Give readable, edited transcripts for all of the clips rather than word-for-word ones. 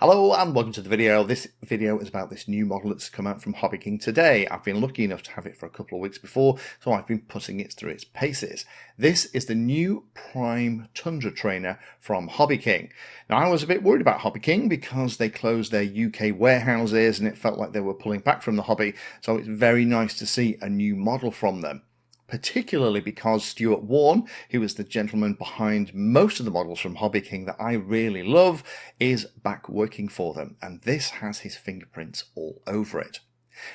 Hello and welcome to the video. This video is about this new model that's come out from HOBBYKING today. I've been lucky enough to have it for a couple of weeks before, so I've been putting it through its paces. This is the new Prime Tundra trainer from HOBBYKING. Now, I was a bit worried about HOBBYKING because they closed their UK warehouses and it felt like they were pulling back from the hobby, so it's very nice to see a new model from them. Particularly because Stuart Warne, who is the gentleman behind most of the models from HOBBYKING that I really love, is back working for them, and this has his fingerprints all over it.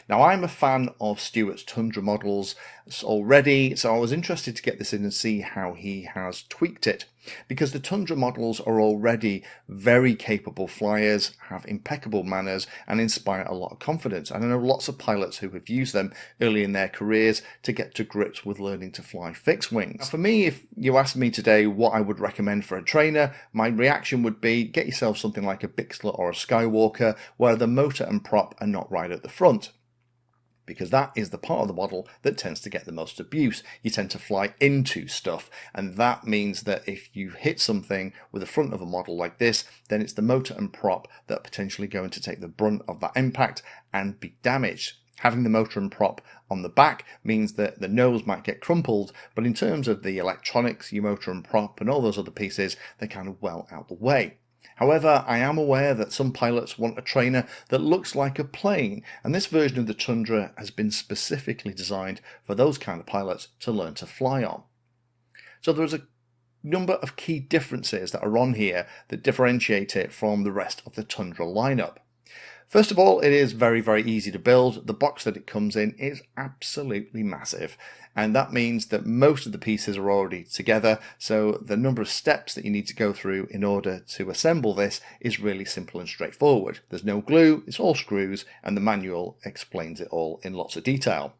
Now, I'm a fan of Stuart's Tundra models already, so I was interested to get this in and see how he has tweaked it, because the Tundra models are already very capable flyers, have impeccable manners, and inspire a lot of confidence. And I know lots of pilots who have used them early in their careers to get to grips with learning to fly fixed wings. Now, for me, if you asked me today what I would recommend for a trainer, my reaction would be get yourself something like a Bixler or a Skywalker, where the motor and prop are not right at the front, because that is the part of the model that tends to get the most abuse. You tend to fly into stuff, and that means that if you hit something with the front of a model like this, then it's the motor and prop that are potentially going to take the brunt of that impact and be damaged. Having the motor and prop on the back means that the nose might get crumpled, but in terms of the electronics, your motor and prop and all those other pieces, they're kind of well out the way. However, I am aware that some pilots want a trainer that looks like a plane, and this version of the Tundra has been specifically designed for those kind of pilots to learn to fly on. So there's a number of key differences that are on here that differentiate it from the rest of the Tundra lineup. First of all, it is very, very easy to build. The box that it comes in is absolutely massive, and that means that most of the pieces are already together, so the number of steps that you need to go through in order to assemble this is really simple and straightforward. There's no glue, it's all screws, and the manual explains it all in lots of detail.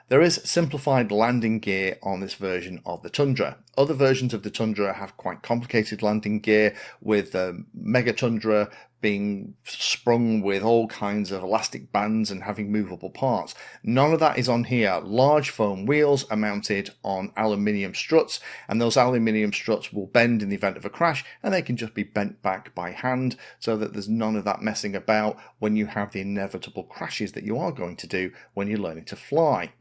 There is simplified landing gear on this version of the Tundra. Other versions of the Tundra have quite complicated landing gear, with the Mega Tundra being sprung with all kinds of elastic bands and having movable parts. None of that is on here. Large foam wheels are mounted on aluminium struts, and those aluminium struts will bend in the event of a crash, and they can just be bent back by hand, so that there's none of that messing about when you have the inevitable crashes that you are going to do when you're learning to fly.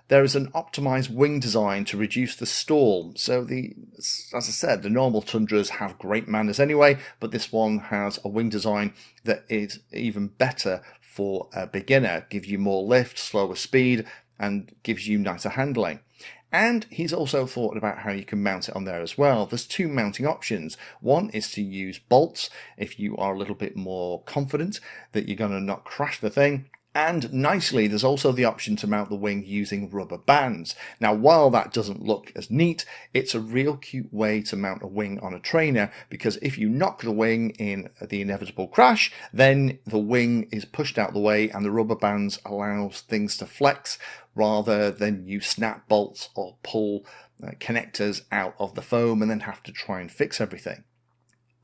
There is an optimized wing design to reduce the stall. So as I said, the normal Tundras have great manners anyway, but this one has a wing design that is even better for a beginner. Gives you more lift, slower speed, and gives you nicer handling. And he's also thought about how you can mount it on there as well. There's two mounting options. One is to use bolts if you are a little bit more confident that you're going to not crash the thing. And nicely, there's also the option to mount the wing using rubber bands. Now, while that doesn't look as neat, it's a real cute way to mount a wing on a trainer, because if you knock the wing in the inevitable crash, then the wing is pushed out the way and the rubber bands allows things to flex rather than you snap bolts or pull connectors out of the foam and then have to try and fix everything.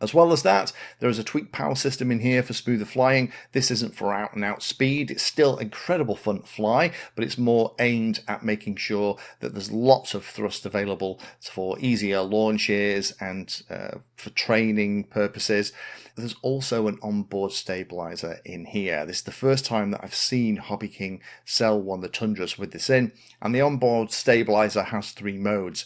As well as that, there is a tweaked power system in here for smoother flying. This isn't for out and out speed. It's still incredible fun to fly, but it's more aimed at making sure that there's lots of thrust available for easier launches and for training purposes. There's also an onboard stabilizer in here. This is the first time that I've seen HOBBYKING sell one of the Tundras with this in, and the onboard stabilizer has three modes.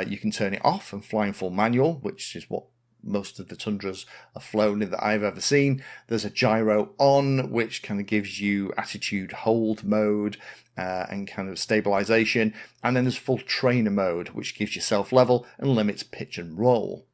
You can turn it off and fly in full manual, which is what most of the Tundras are flown in that I've ever seen. There's a gyro on, which kind of gives you attitude hold mode and kind of stabilization. And then there's full trainer mode, which gives you self-level and limits pitch and roll.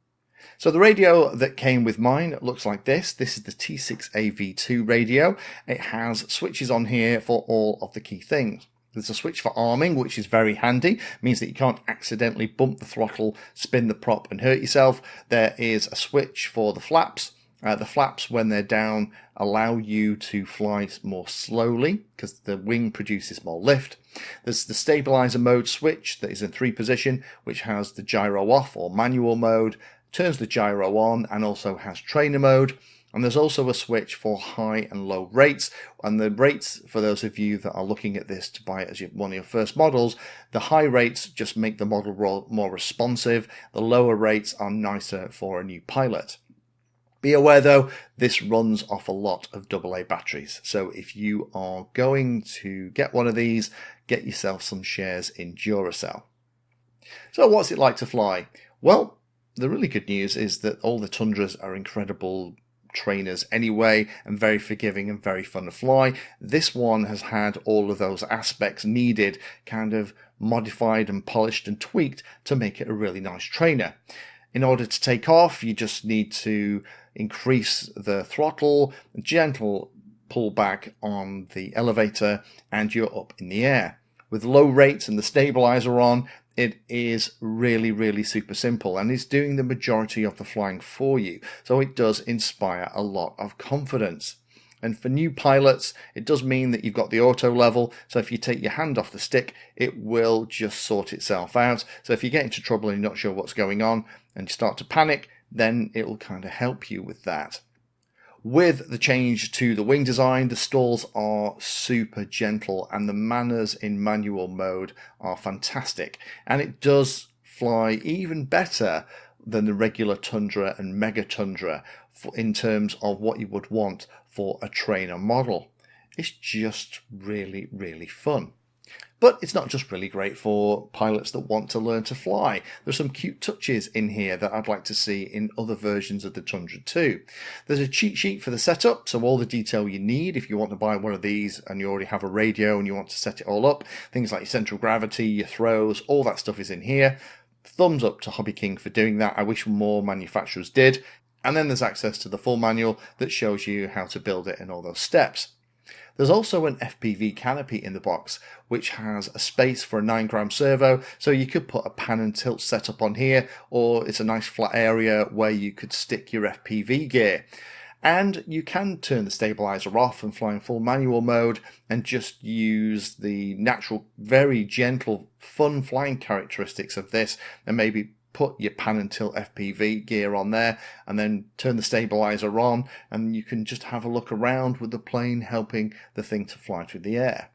So the radio that came with mine looks like this. This is the T6AV2 radio. It has switches on here for all of the key things. There's a switch for arming, which is very handy. Means that you can't accidentally bump the throttle, spin the prop and hurt yourself. There is a switch for the flaps. The flaps, when they're down, allow you to fly more slowly because the wing produces more lift. There's the stabilizer mode switch that is in 3 position, which has the gyro off or manual mode, turns the gyro on, and also has trainer mode. And there's also a switch for high and low rates, and the rates, for those of you that are looking at this to buy it as one of your first models, the high rates just make the model more responsive. The lower rates are nicer for a new pilot. Be aware though, this runs off a lot of AA batteries. So if you are going to get one of these, get yourself some shares in Duracell. So what's it like to fly? Well, the really good news is that all the Tundras are incredible trainers anyway, and very forgiving and very fun to fly. This one has had all of those aspects needed kind of modified and polished and tweaked to make it a really nice trainer. In order to take off, you just need to increase the throttle, gentle pull back on the elevator, and you're up in the air. With low rates and the stabilizer on, it is really, really super simple, and it's doing the majority of the flying for you. So it does inspire a lot of confidence. And for new pilots, it does mean that you've got the auto level. So if you take your hand off the stick, it will just sort itself out. So if you get into trouble and you're not sure what's going on and you start to panic, then it will kind of help you with that. With the change to the wing design, the stalls are super gentle and the manners in manual mode are fantastic. And it does fly even better than the regular Tundra and Mega Tundra in terms of what you would want for a trainer model. It's just really, really fun. But it's not just really great for pilots that want to learn to fly. There's some cute touches in here that I'd like to see in other versions of the Tundra too. There's a cheat sheet for the setup, so all the detail you need if you want to buy one of these and you already have a radio and you want to set it all up. Things like your central gravity, your throws, all that stuff is in here. Thumbs up to HOBBYKING for doing that. I wish more manufacturers did. And then there's access to the full manual that shows you how to build it and all those steps. There's also an FPV canopy in the box, which has a space for a 9-gram servo, so you could put a pan and tilt setup on here, or it's a nice flat area where you could stick your FPV gear. And you can turn the stabilizer off and fly in full manual mode and just use the natural, very gentle, fun flying characteristics of this, and maybe put your pan and tilt FPV gear on there and then turn the stabilizer on, and you can just have a look around with the plane helping the thing to fly through the air.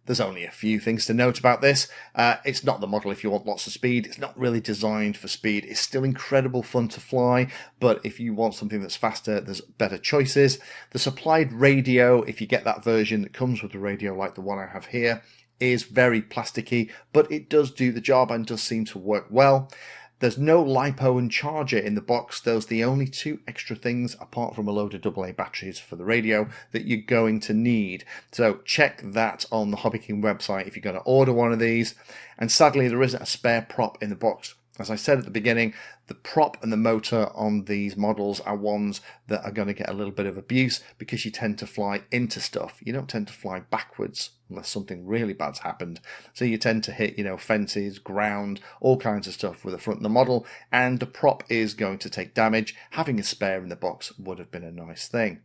There's only a few things to note about this. It's not the model if you want lots of speed. It's not really designed for speed. It's still incredible fun to fly, but if you want something that's faster, there's better choices. The supplied radio, if you get that version that comes with the radio like the one I have here, is very plasticky, but it does do the job and does seem to work well. There's no LiPo and charger in the box. Those are the only two extra things, apart from a load of AA batteries for the radio, that you're going to need. So check that on the HOBBYKING website if you're going to order one of these. And sadly, there isn't a spare prop in the box. As I said at the beginning, the prop and the motor on these models are ones that are going to get a little bit of abuse because you tend to fly into stuff. You don't tend to fly backwards unless something really bad's happened. So you tend to hit, fences, ground, all kinds of stuff with the front of the model, and the prop is going to take damage. Having a spare in the box would have been a nice thing.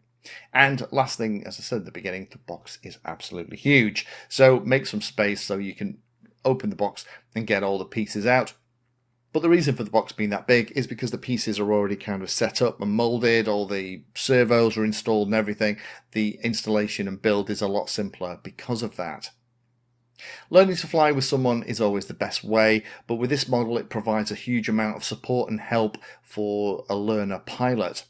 And last thing, as I said at the beginning, the box is absolutely huge. So make some space so you can open the box and get all the pieces out. But the reason for the box being that big is because the pieces are already kind of set up and molded, all the servos are installed and everything. The installation and build is a lot simpler because of that. Learning to fly with someone is always the best way, but with this model it provides a huge amount of support and help for a learner pilot.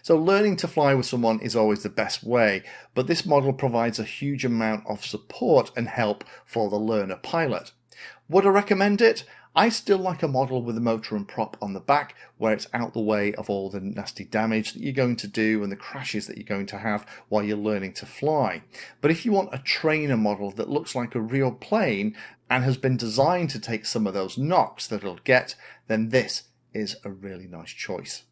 So learning to fly with someone is always the best way, but this model provides a huge amount of support and help for the learner pilot. Would I recommend it? I still like a model with a motor and prop on the back where it's out the way of all the nasty damage that you're going to do and the crashes that you're going to have while you're learning to fly. But if you want a trainer model that looks like a real plane and has been designed to take some of those knocks that it'll get, then this is a really nice choice.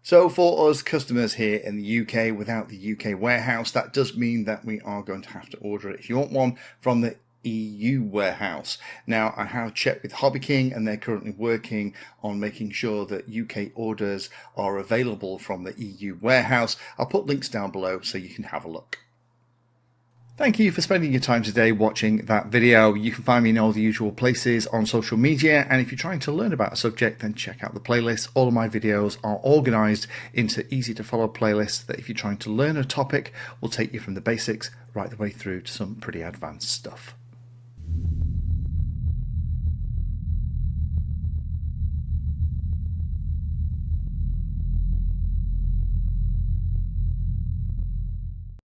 So for us customers here in the UK without the UK warehouse, that does mean that we are going to have to order it if you want one from the EU warehouse. Now I have checked with HOBBYKING and they're currently working on making sure that UK orders are available from the EU warehouse. I'll put links down below so you can have a look. Thank you for spending your time today watching that video. You can find me in all the usual places on social media, and if you're trying to learn about a subject, then check out the playlist. All of my videos are organized into easy to follow playlists that if you're trying to learn a topic will take you from the basics right the way through to some pretty advanced stuff.